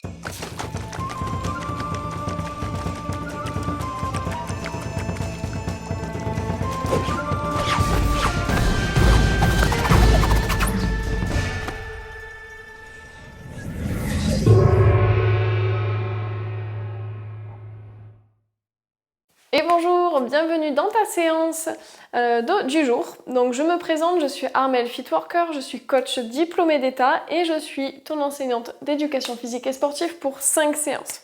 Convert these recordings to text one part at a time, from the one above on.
Et bonjour, bienvenue dans ta séance du jour. Donc je me présente, je suis Armelle Fitworker, je suis coach diplômée d'État et je suis ton enseignante d'éducation physique et sportive pour 5 séances.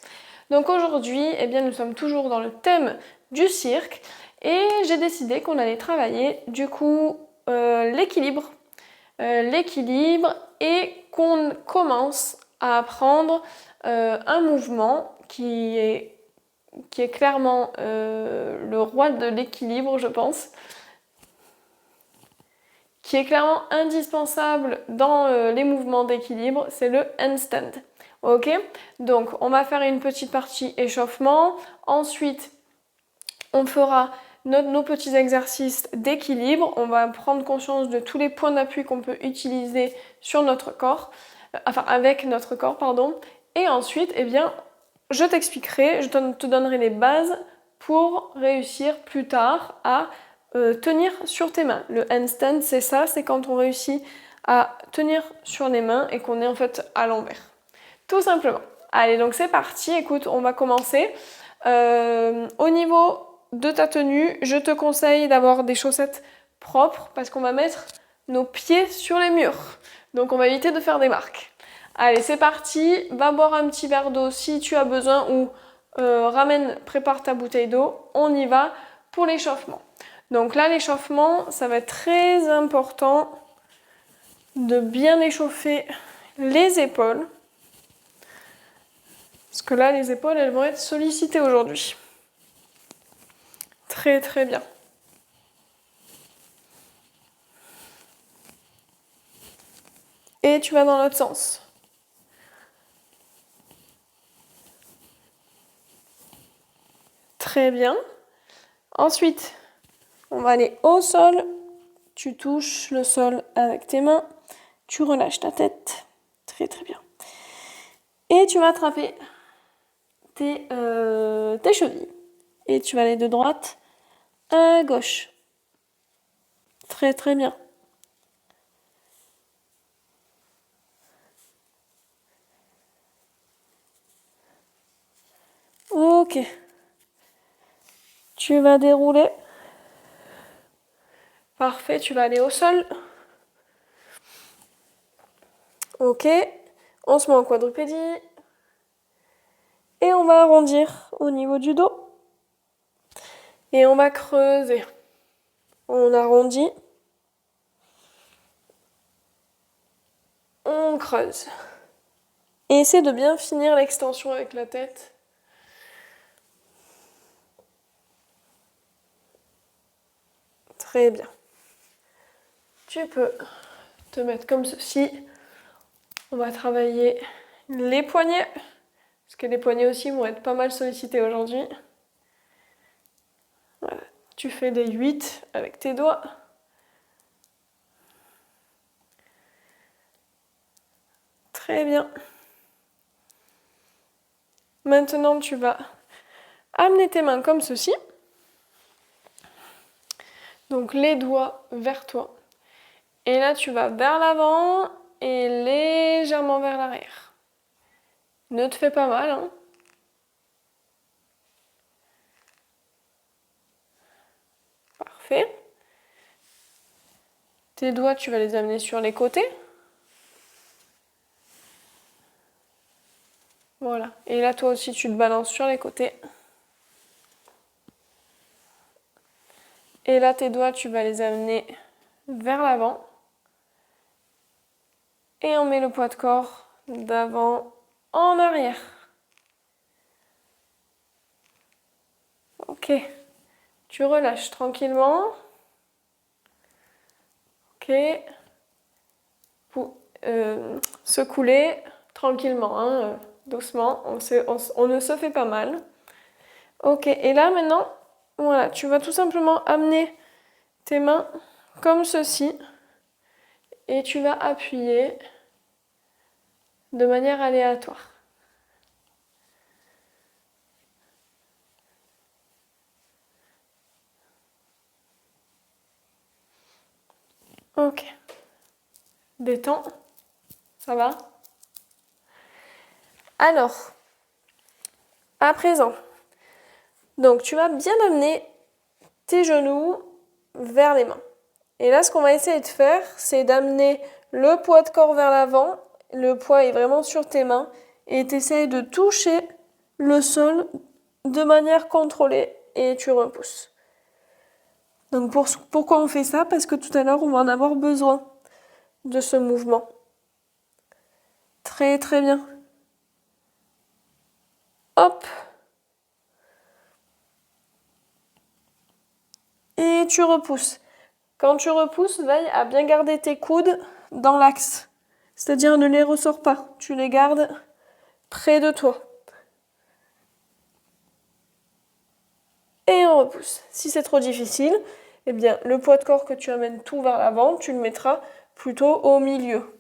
Donc aujourd'hui, eh bien, nous sommes toujours dans le thème du cirque et j'ai décidé qu'on allait travailler du coup l'équilibre et qu'on commence à apprendre un mouvement qui est clairement le roi de l'équilibre, je pense, qui est clairement indispensable dans les mouvements d'équilibre, c'est le handstand. Ok, donc on va faire une petite partie échauffement, ensuite on fera nos petits exercices d'équilibre, on va prendre conscience de tous les points d'appui qu'on peut utiliser sur notre corps, avec notre corps, pardon, et ensuite, eh bien, je t'expliquerai, je te donnerai les bases pour réussir plus tard à tenir sur tes mains. Le handstand, c'est ça, c'est quand on réussit à tenir sur les mains et qu'on est en fait à l'envers. Tout simplement. Allez, donc c'est parti, écoute, on va commencer. Au niveau de ta tenue, je te conseille d'avoir des chaussettes propres parce qu'on va mettre nos pieds sur les murs. Donc on va éviter de faire des marques. Allez, c'est parti, va boire un petit verre d'eau si tu as besoin ou prépare ta bouteille d'eau, on y va pour l'échauffement. Donc là, l'échauffement, ça va être très important de bien échauffer les épaules. Parce que là, les épaules, elles vont être sollicitées aujourd'hui. Très très bien. Et tu vas dans l'autre sens. Très bien. Ensuite, on va aller au sol. Tu touches le sol avec tes mains. Tu relâches ta tête. Très très bien. Et tu vas attraper tes chevilles. Et tu vas aller de droite à gauche. Très très bien. Ok. Tu vas dérouler. Parfait, tu vas aller au sol. Ok. On se met en quadrupédie. Et on va arrondir au niveau du dos. Et on va creuser. On arrondit. On creuse. Et essaie de bien finir l'extension avec la tête. Très bien. Tu peux te mettre comme ceci. On va travailler les poignets. Parce que les poignets aussi vont être pas mal sollicités aujourd'hui. Voilà. Tu fais des 8 avec tes doigts. Très bien. Maintenant, tu vas amener tes mains comme ceci. Donc les doigts vers toi. Et là, tu vas vers l'avant et légèrement vers l'arrière. Ne te fais pas mal, hein. Parfait. Tes doigts, tu vas les amener sur les côtés. Voilà. Et là, toi aussi, tu te balances sur les côtés. Et là, tes doigts, tu vas les amener vers l'avant. Et on met le poids de corps d'avant en arrière. Ok. Tu relâches tranquillement. Ok. Secouer tranquillement, hein, doucement. On ne se fait pas mal. Ok. Et là, maintenant, voilà, tu vas tout simplement amener tes mains comme ceci. Et tu vas appuyer de manière aléatoire. Ok. Détends. Ça va? Alors, à présent, donc tu vas bien amener tes genoux vers les mains. Et là, ce qu'on va essayer de faire, c'est d'amener le poids de corps vers l'avant. Le poids est vraiment sur tes mains. Et tu essayes de toucher le sol de manière contrôlée et tu repousses. Donc pourquoi on fait ça? Parce que tout à l'heure, on va en avoir besoin de ce mouvement. Très très bien. Hop. Et tu repousses. Quand tu repousses, veille à bien garder tes coudes dans l'axe. C'est-à-dire ne les ressors pas. Tu les gardes près de toi. Et on repousse. Si c'est trop difficile, eh bien, le poids de corps que tu amènes tout vers l'avant, tu le mettras plutôt au milieu.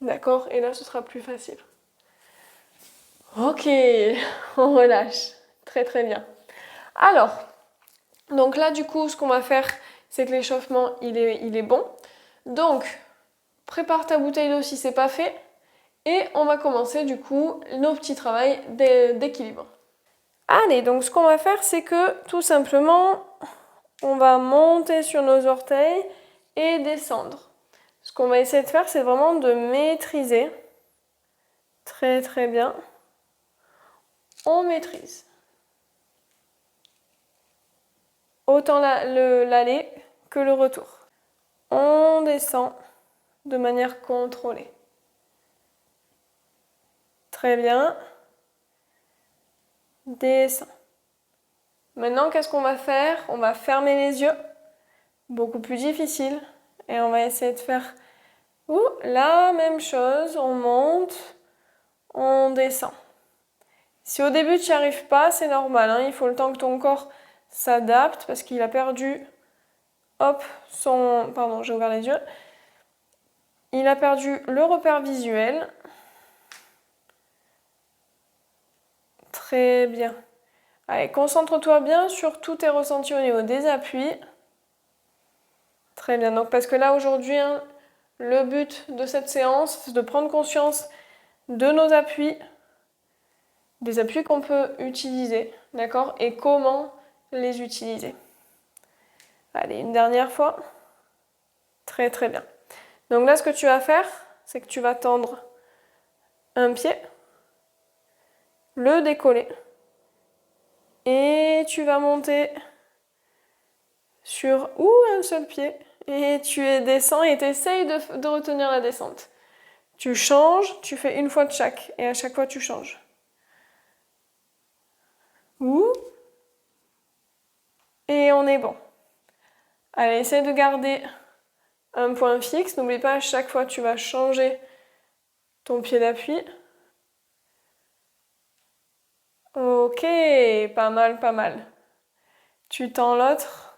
D'accord? Et là, ce sera plus facile. Ok, on relâche. Très très bien. Alors, donc là, du coup, ce qu'on va faire, c'est que l'échauffement, il est bon. Donc, prépare ta bouteille d'eau si c'est pas fait. Et on va commencer, du coup, nos petits travaux d'équilibre. Allez, donc ce qu'on va faire, c'est que tout simplement, on va monter sur nos orteils et descendre. Ce qu'on va essayer de faire, c'est vraiment de maîtriser. Très très bien. On maîtrise. Autant l'aller que le retour. On descend de manière contrôlée. Très bien. Descend. Maintenant, qu'est-ce qu'on va faire? On va fermer les yeux. Beaucoup plus difficile. Et on va essayer de faire la même chose. On monte, on descend. Si au début tu n'y arrives pas, c'est normal. Hein, il faut le temps que ton corps s'adapte parce qu'il a perdu Pardon, j'ai ouvert les yeux. Il a perdu le repère visuel. Très bien. Allez, concentre-toi bien sur tous tes ressentis au niveau des appuis. Très bien. Donc, parce que là, aujourd'hui, hein, le but de cette séance, c'est de prendre conscience de nos appuis, des appuis qu'on peut utiliser, d'accord? Et comment les utiliser. Allez, une dernière fois. Très, très bien. Donc là, ce que tu vas faire, c'est que tu vas tendre un pied, le décoller, et tu vas monter sur un seul pied, et tu descends et tu essayes de retenir la descente. Tu changes, tu fais une fois de chaque, et à chaque fois tu changes. Et on est bon. Allez, essaye de garder un point fixe. N'oublie pas, à chaque fois tu vas changer ton pied d'appui. Ok, pas mal, pas mal. Tu tends l'autre.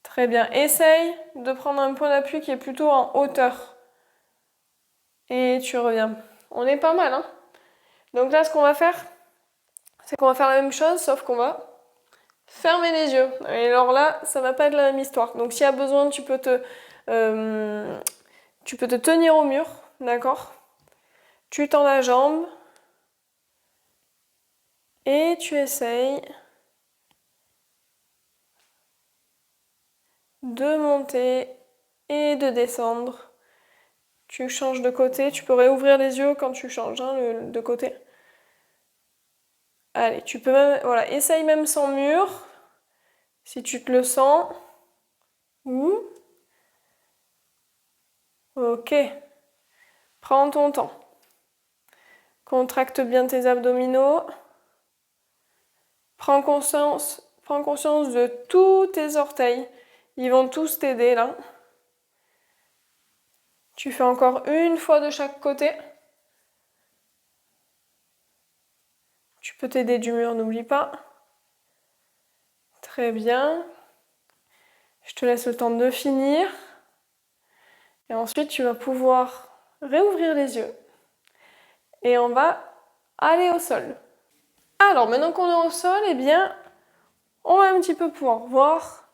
Très bien. Essaye de prendre un point d'appui qui est plutôt en hauteur. Et tu reviens. On est pas mal, hein? Donc là, ce qu'on va faire, c'est qu'on va faire la même chose, sauf qu'on va fermer les yeux. Et alors là, ça va pas être la même histoire. Donc s'il y a besoin, tu peux te tenir au mur, d'accord? Tu tends la jambe et tu essayes de monter et de descendre. Tu changes de côté, tu peux réouvrir les yeux quand tu changes de côté. Allez, tu peux même, voilà, essaye même sans mur, si tu te le sens. Ok, prends ton temps. Contracte bien tes abdominaux. Prends conscience de tous tes orteils. Ils vont tous t'aider là. Tu fais encore une fois de chaque côté. Tu peux t'aider du mur, n'oublie pas. Très bien. Je te laisse le temps de finir. Et ensuite, tu vas pouvoir réouvrir les yeux. Et on va aller au sol. Alors, maintenant qu'on est au sol, eh bien, on va un petit peu pouvoir voir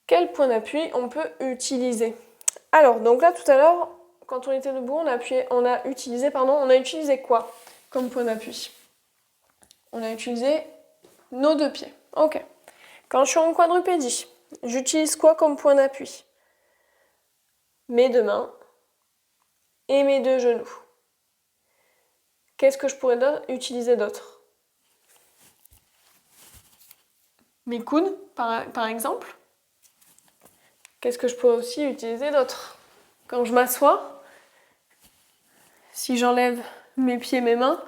Quel point d'appui on peut utiliser? Alors, donc là, tout à l'heure, quand on était debout, on a utilisé quoi comme point d'appui? On a utilisé nos deux pieds. Ok. Quand je suis en quadrupédie, j'utilise quoi comme point d'appui? Mes deux mains et mes deux genoux. Qu'est-ce que je pourrais utiliser d'autre? Mes coudes, par exemple. Qu'est-ce que je pourrais aussi utiliser d'autre? Quand je m'assois, si j'enlève mes pieds et mes mains,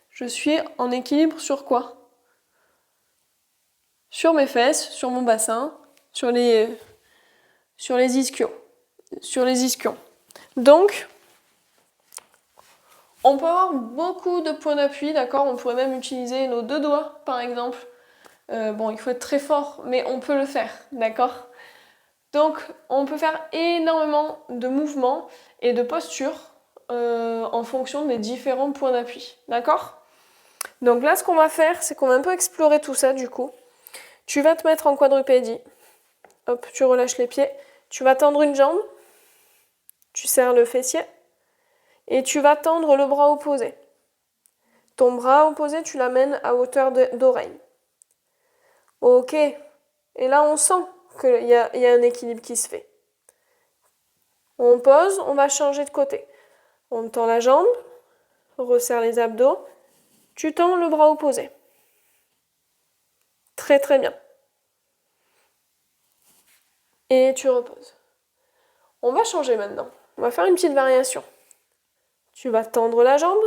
je suis en équilibre sur quoi? Sur mes fesses, sur mon bassin, sur les ischions. Sur les ischions. Donc, on peut avoir beaucoup de points d'appui, d'accord? On pourrait même utiliser nos deux doigts, par exemple. Bon, il faut être très fort, mais on peut le faire, d'accord? Donc, on peut faire énormément de mouvements et de postures en fonction des différents points d'appui, d'accord? Donc là, ce qu'on va faire, c'est qu'on va un peu explorer tout ça, du coup. Tu vas te mettre en quadrupédie. Hop, tu relâches les pieds. Tu vas tendre une jambe. Tu serres le fessier. Et tu vas tendre le bras opposé. Ton bras opposé, tu l'amènes à hauteur d'oreille. Ok. Et là, on sent qu'il y a un équilibre qui se fait. On pose, on va changer de côté. On tend la jambe, resserre les abdos. Tu tends le bras opposé. Très très bien. Et tu reposes. On va changer maintenant. On va faire une petite variation. Tu vas tendre la jambe.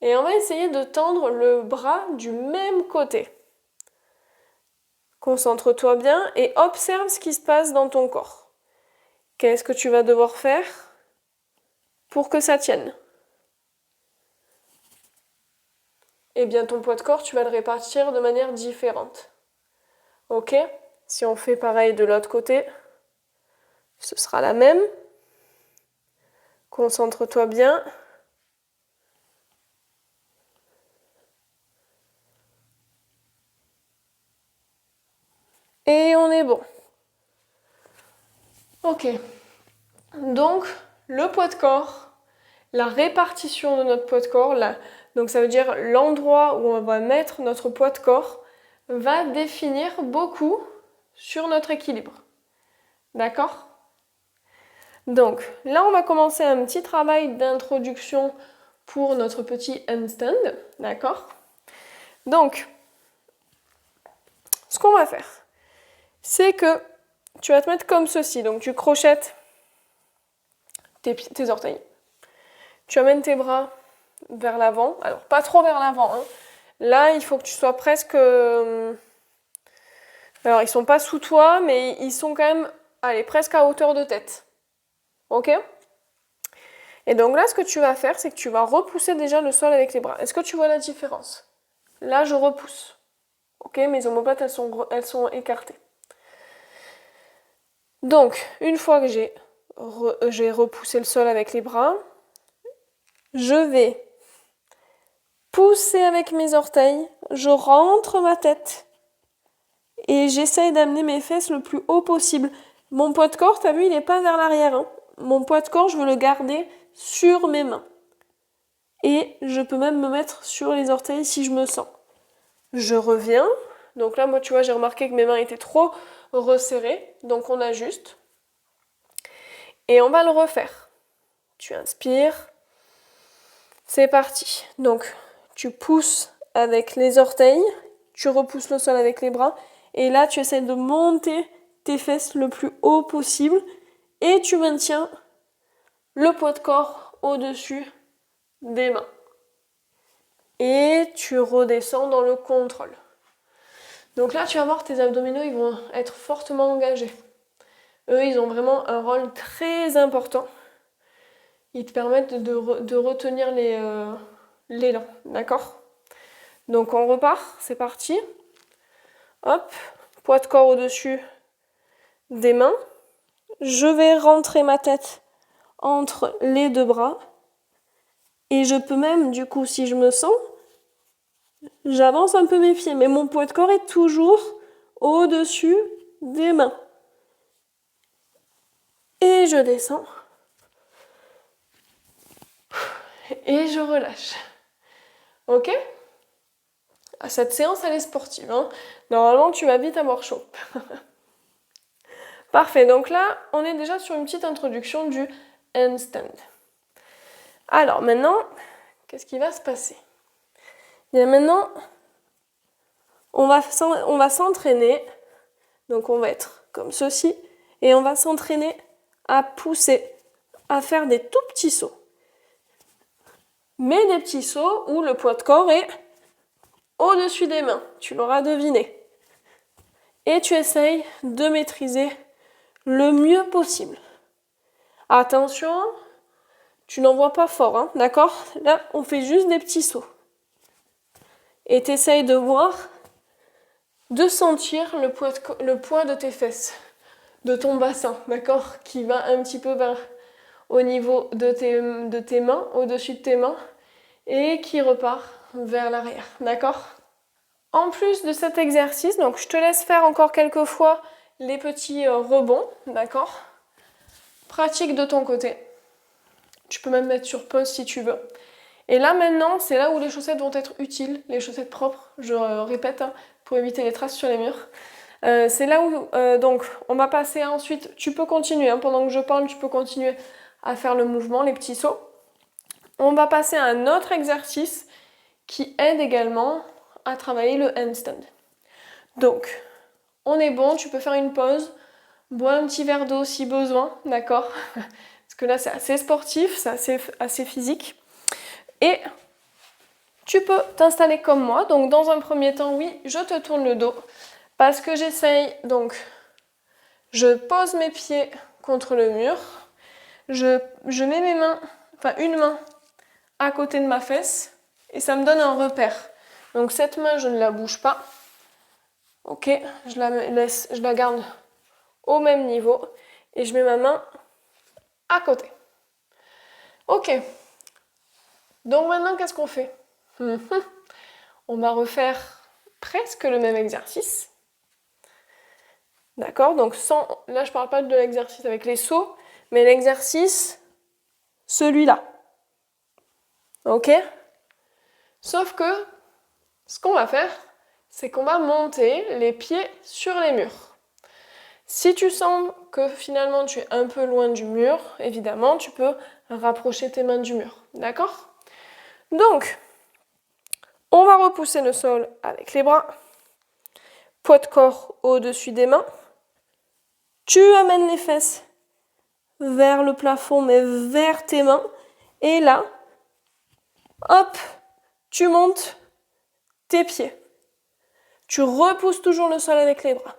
Et on va essayer de tendre le bras du même côté. Concentre-toi bien et observe ce qui se passe dans ton corps. Qu'est-ce que tu vas devoir faire pour que ça tienne? Eh bien, ton poids de corps, tu vas le répartir de manière différente. Ok? Si on fait pareil de l'autre côté, ce sera la même. Concentre-toi bien. Et on est bon. Ok. Donc, le poids de corps, la répartition de notre poids de corps, donc ça veut dire l'endroit où on va mettre notre poids de corps, va définir beaucoup sur notre équilibre. D'accord? Donc, là, on va commencer un petit travail d'introduction pour notre petit handstand. D'accord? Donc, ce qu'on va faire, c'est que tu vas te mettre comme ceci. Donc, tu crochettes tes orteils. Tu amènes tes bras vers l'avant. Alors, pas trop vers l'avant. Hein. Là, il faut que tu sois presque... Alors, ils sont pas sous toi, mais ils sont quand même, allez, presque à hauteur de tête. Ok? Et donc là, ce que tu vas faire, c'est que tu vas repousser déjà le sol avec les bras. Est-ce que tu vois la différence? Là, je repousse. Ok? Mes omoplates, elles sont écartées. Donc, une fois que j'ai repoussé le sol avec les bras, je vais pousser avec mes orteils, je rentre ma tête et j'essaye d'amener mes fesses le plus haut possible. Mon poids de corps, t'as vu, il n'est pas vers l'arrière. Hein. Mon poids de corps, je veux le garder sur mes mains. Et je peux même me mettre sur les orteils si je me sens. Je reviens. Donc là, moi, tu vois, j'ai remarqué que mes mains étaient trop resserrées. Donc on ajuste. Et on va le refaire. Tu inspires. C'est parti. Donc, tu pousses avec les orteils. Tu repousses le sol avec les bras. Et là, tu essaies de monter tes fesses le plus haut possible. Et tu maintiens le poids de corps au-dessus des mains. Et tu redescends dans le contrôle. Donc là, tu vas voir, tes abdominaux, ils vont être fortement engagés. Eux, ils ont vraiment un rôle très important. Ils te permettent de retenir l'élan, d'accord? Donc on repart, c'est parti. Hop, poids de corps au-dessus des mains. Je vais rentrer ma tête entre les deux bras. Et je peux même, du coup, si je me sens, j'avance un peu mes pieds. Mais mon poids de corps est toujours au-dessus des mains. Et je descends. Et je relâche. Ok? Cette séance, elle est sportive. Hein. Normalement, tu vas vite avoir chaud. Parfait. Donc là, on est déjà sur une petite introduction du handstand. Alors maintenant, qu'est-ce qui va se passer? Bien maintenant, on va s'entraîner. Donc on va être comme ceci. Et on va s'entraîner à pousser, à faire des tout petits sauts. Mais des petits sauts où le poids de corps est au-dessus des mains. Tu l'auras deviné. Et tu essayes de maîtriser le mieux possible. Attention, tu n'envoies pas fort, hein, d'accord? Là, on fait juste des petits sauts. Et tu essayes de voir, de sentir le poids de tes fesses, de ton bassin, d'accord? Qui va un petit peu au niveau de tes mains, au-dessus de tes mains, et qui repart vers l'arrière, d'accord? En plus de cet exercice, donc je te laisse faire encore quelques fois les petits rebonds, d'accord? Pratique de ton côté. Tu peux même mettre sur pause si tu veux. Et là maintenant, c'est là où les chaussettes vont être utiles, les chaussettes propres, je répète, hein, pour éviter les traces sur les murs. C'est là où, donc, on va passer ensuite, tu peux continuer, hein, pendant que je parle, tu peux continuer à faire le mouvement, les petits sauts. On va passer à un autre exercice qui aide également à travailler le handstand. Donc, on est bon, tu peux faire une pause, bois un petit verre d'eau si besoin, d'accord? Parce que là, c'est assez sportif, c'est assez physique. Et tu peux t'installer comme moi. Donc, dans un premier temps, oui, je te tourne le dos parce que j'essaye. Donc, je pose mes pieds contre le mur. Je mets mes mains, enfin une main à côté de ma fesse et ça me donne un repère. Donc, cette main, je ne la bouge pas. Ok, je la garde au même niveau et je mets ma main à côté. Ok. Donc maintenant, qu'est-ce qu'on fait? On va refaire presque le même exercice. D'accord? Donc là, je ne parle pas de l'exercice avec les sauts, mais l'exercice, celui-là. Ok? Sauf que, ce qu'on va faire, c'est qu'on va monter les pieds sur les murs. Si tu sens que finalement tu es un peu loin du mur, évidemment, tu peux rapprocher tes mains du mur. D'accord? Donc, on va repousser le sol avec les bras. Poids de corps au-dessus des mains. Tu amènes les fesses vers le plafond, mais vers tes mains. Et là, hop, tu montes tes pieds. Tu repousses toujours le sol avec les bras.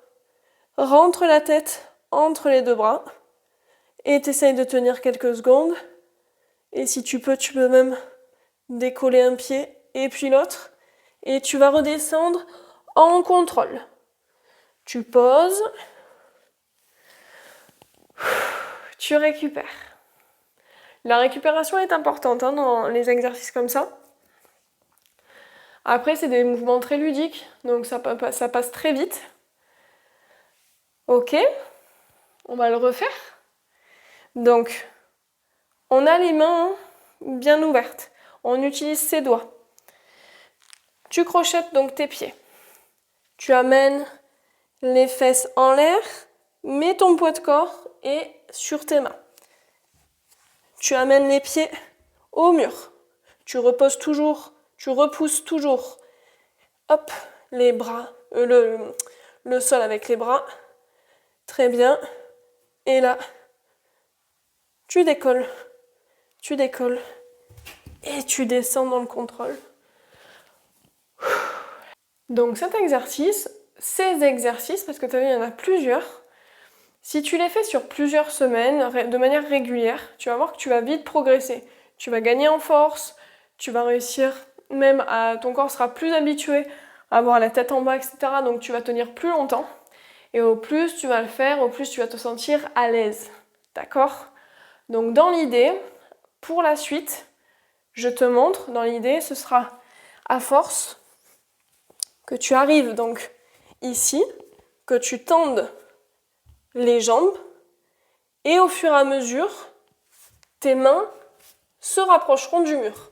Rentre la tête entre les deux bras. Et tu essayes de tenir quelques secondes. Et si tu peux même décoller un pied et puis l'autre. Et tu vas redescendre en contrôle. Tu poses. Tu récupères. La récupération est importante dans les exercices comme ça. Après, c'est des mouvements très ludiques, donc ça passe très vite. Ok, on va le refaire. Donc, on a les mains bien ouvertes. On utilise ses doigts. Tu crochettes donc tes pieds. Tu amènes les fesses en l'air, mets ton poids de corps et sur tes mains. Tu amènes les pieds au mur. Tu repousses toujours. Hop, les bras, le sol avec les bras. Très bien. Et là, tu décolles. Et tu descends dans le contrôle. Donc ces exercices, parce que tu as vu, il y en a plusieurs, si tu les fais sur plusieurs semaines, de manière régulière, tu vas voir que tu vas vite progresser. Tu vas gagner en force, tu vas réussir, ton corps sera plus habitué à avoir la tête en bas, etc. Donc tu vas tenir plus longtemps. Et au plus tu vas le faire, au plus tu vas te sentir à l'aise. D'accord? Donc dans l'idée, pour la suite, je te montre, dans l'idée, ce sera à force que tu arrives donc ici, que tu tendes les jambes et au fur et à mesure, tes mains se rapprocheront du mur.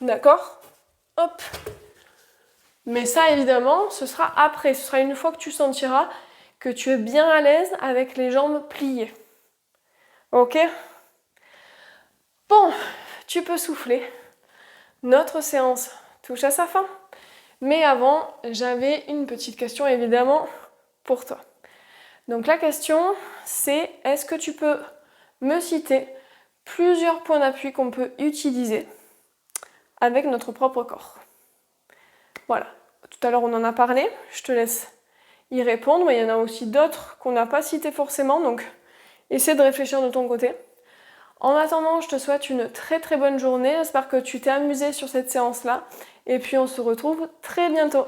D'accord? Hop. Mais ça, évidemment, ce sera après. Ce sera une fois que tu sentiras que tu es bien à l'aise avec les jambes pliées. Ok? Bon, tu peux souffler. Notre séance touche à sa fin. Mais avant, j'avais une petite question, évidemment, pour toi. Donc la question, c'est est-ce que tu peux me citer plusieurs points d'appui qu'on peut utiliser avec notre propre corps? Voilà. Tout à l'heure, on en a parlé. Je te laisse y répondre, mais il y en a aussi d'autres qu'on n'a pas cités forcément, donc essaie de réfléchir de ton côté. En attendant, je te souhaite une très très bonne journée. J'espère que tu t'es amusé sur cette séance-là. Et puis on se retrouve très bientôt.